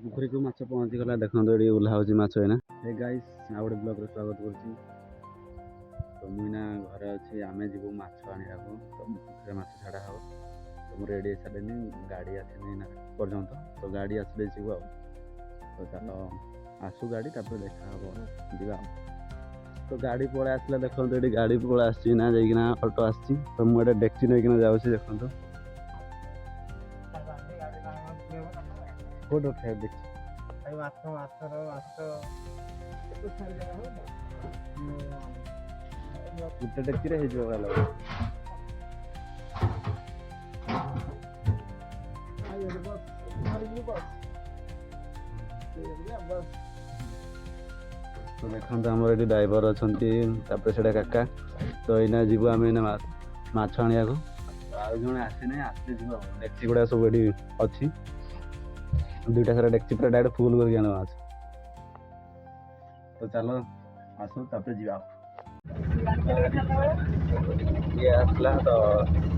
पोखरी को माछ पहुँची गला देखो ये ओह्ला हो माछ है हे गाइस आ गोटे ब्लॉग रे स्वागत करछि। तो मुइना घरे अच्छी आम जीव माछ आने तो पोखरी माछ छाड़ा हो तो मुझे रेडी सारे गाड़ी आसनी ना पर्यंत तो गाड़ी आसले जीव आ तो चल आसु गाड़ी तापर देखा हम जीवा तो गाड़ी पड़े आसला देखो ये गाड़ी पड़े आसना जाइना ऑटो आसी तो मुझे डेक्ची नहीं जाऊँगी देखो कौट उठे देखी गोटे डेक्ची रे हो तो देखते आम ये ड्राइवर अच्छा से काका तो यहाँ जीव आम माछ आने को आउ जड़े आसी ना आसले जीव डेक्ची गुड़ा सब ये अच्छी दुईटा सारा डेक्ची पूरा डायरेक्ट फुल करके आना माछ तो चलो आसो तापर जीवा ये आसला तो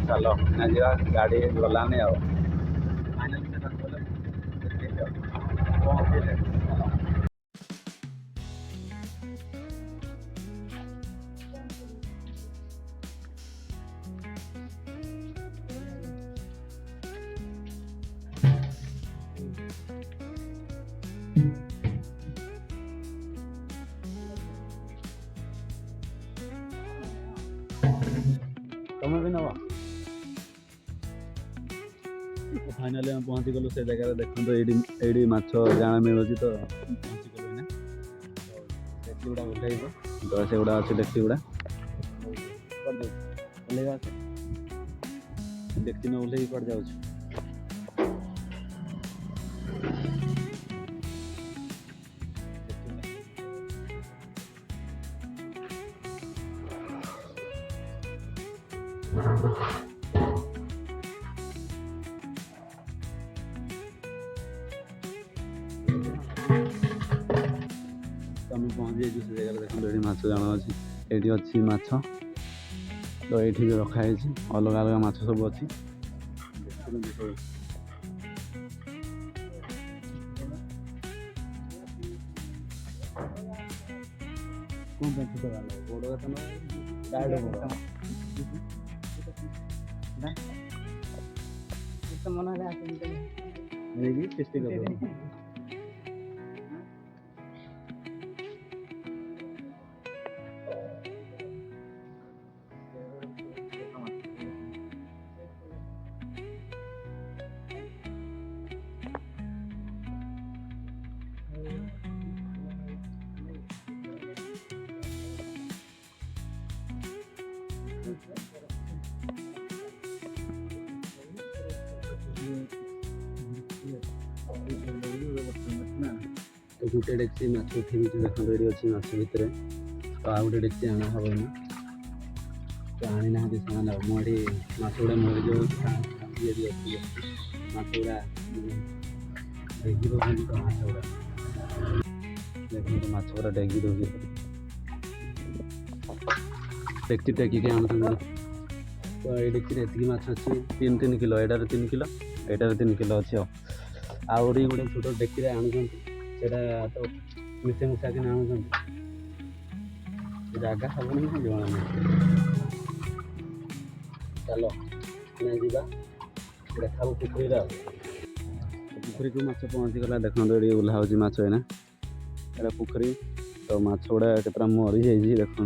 चलो ना जीवा गाड़ी गलानी आ तुम भी नवा फाइनाली हम पहुँची गलु से जगह देखो ये माछ जाना मिलूँ तो पहुँची गलु ना डेक्ची गुड़ा ओह्लैब तो से गुड़ा अच्छे डेक्ची गुड़ा ओह्लैवा डेक्ची न ओह्लैक पड़ जाऊँ आम पहुँची जाइए से जगह देखो ये माछ जाना अच्छी ये अच्छी माछ तो ये रखाई अलग अलग माछ सब अच्छी तो गोटे डेक्ची माछ उठी देखो ये अच्छी माछ भितर तो आ गए डेक्ची आना हम ना तो आनी ना से मुझे माछ गुड़ा मरी जाए माछ गुड़ा डेगी दौरान तो माछ गुड़ा देखो माछ गुड़ा डेगी दौर डेक्ची टेकिक आना तो ये डेक्ची एति माछ अच्छी 3 किलो एटार 3 किलो एटार 3 किलो अच्छी आउरी गोटे छोट डेक्ची आणुं तो मिसे मुसा के आणुं जगह हम नहीं जमा नहीं चलो ना देखा पोखरी पोखरी को माछ पहुँची गला देखो ये ओह्ला हो माछ है ना ये पोखरी तो माछ गुड़ा के मरी जाइए देखो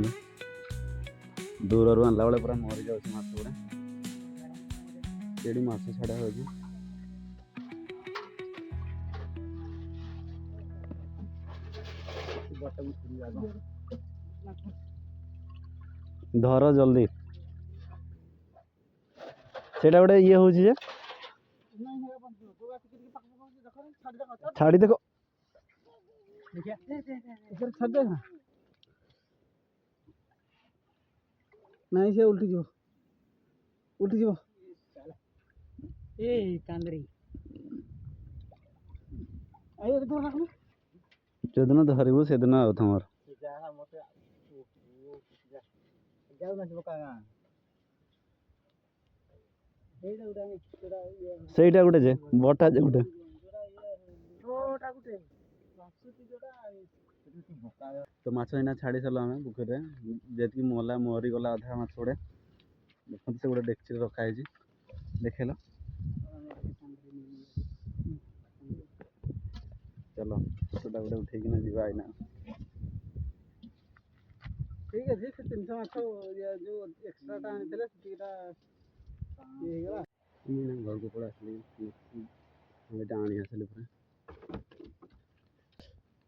दूर आनला बेले पूरा मरी जाऊँ माछ गुड़ा ये माछ छाड़ा हो धर जल्दी से गोटे ये हूँ छाड़ी देखो नहीं से उल्टी जीव ए कांदरी जो दिन धरबू से दिन तुम ସେଇଟା ଗୋଟେ ଯେ ବଟା ଯେ ଗୋଟେ तो माछ इना छाड़ी सारा आम पुखरी जी मला मरीगला अधा माछ गुड़े देखते से गोटे डेक्ची रखाई देखेल चलो फोटा गोटे उठेकिना जीवा आईना ठीक अच्छे से 300 माछ जो एक्सट्रा आनी घर को पड़ा आनी आसली पूरा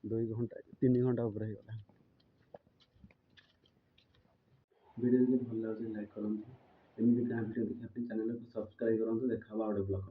2 घंटा 3 घंटा ऊपर हो गला वीडियो जब भल लगे लाइक करूँ एमती क्या वीडियो देखा चैनल को सब्सक्राइब करूँ देखा गोटे ब्लॉग।